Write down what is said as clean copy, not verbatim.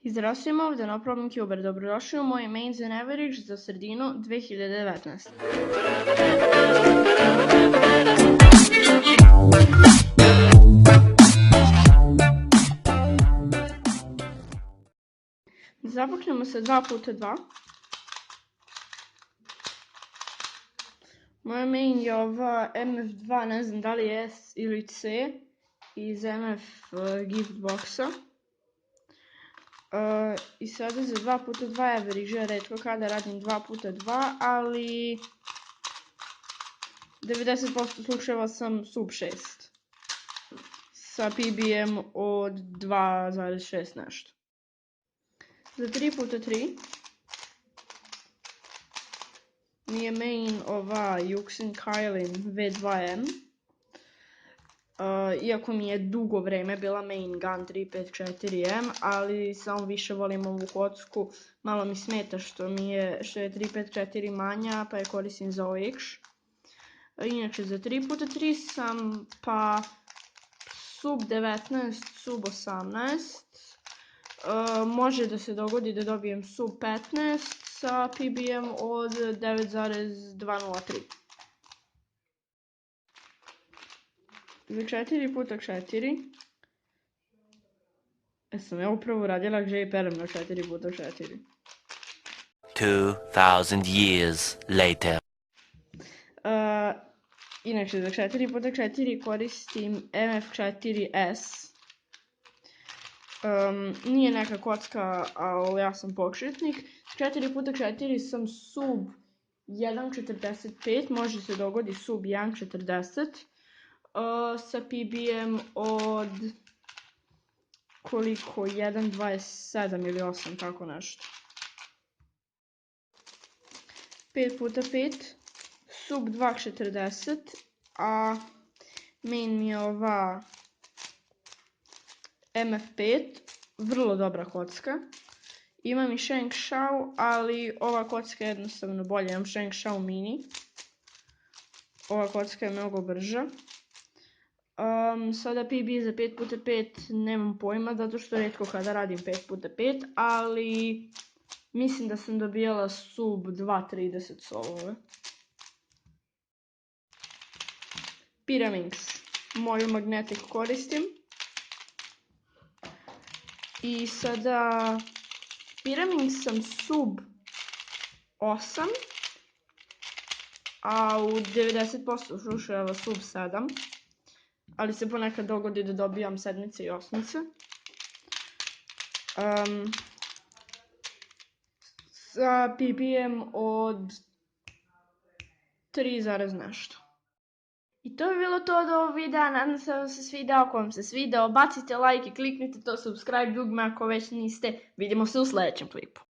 Izrasujemo ovdje na problem Cuber. Dobrodošli u moj Mains and Average za sredinu 2019. Započnemo sa 2x2. Moja main je ova MF2, ne znam da li je S ili C, iz MF gift boxa. I sada za 2x2 average, retko kada radim 2x2, ali 90% slučajeva sam sub 6 sa PBM od 2,6 nešto. Za 3x3 mi je main ova Yuxin Kailin V2M. Iako mi je dugo vreme bila main gun 354M, ali samo više volim ovu kocku. Malo mi smeta što je 354 manja, pa je koristim za OX. Inače za 3x3 sam pa sub 19, sub 18. Može da se dogodi da dobijem sub 15 sa PBM od 9,203. Za 4x4 sam ja upravo radila JPR na 4x4. 2000 years later. Inače za 4x4 koristim MF4S. Nije neka kocka, ali ja sam početnik. 4x4 sam sub 1.45, može se dogodi sub 1.40. Sa PBM od koliko, 1.27 ili 8, tako nešto. 5x5, sub 2.40, a main mi je ova MF5, vrlo dobra kocka. Imam i Sheng Shao, ali ova kocka je jednostavno bolja, imam Sheng Shao mini. Ova kocka je mnogo brža. Sada PB za 5x5 nemam pojma, zato što retko kada radim 5x5, ali mislim da sam dobijala sub 2.30 solove. Pyraminx, moju magnetik koristim. I sada Pyraminx sam sub 8, a u 90% slučajeva sub 7. Ali se ponekad dogodi da dobijam sedmice i osmice. Sa PBM od 3, nešto. I to bi bilo to od ovog videa, nadam se da vam se svidao. Ako vam se svidao, bacite like i kliknite to subscribe dugme ako već niste. Vidimo se u sljedećem klipu.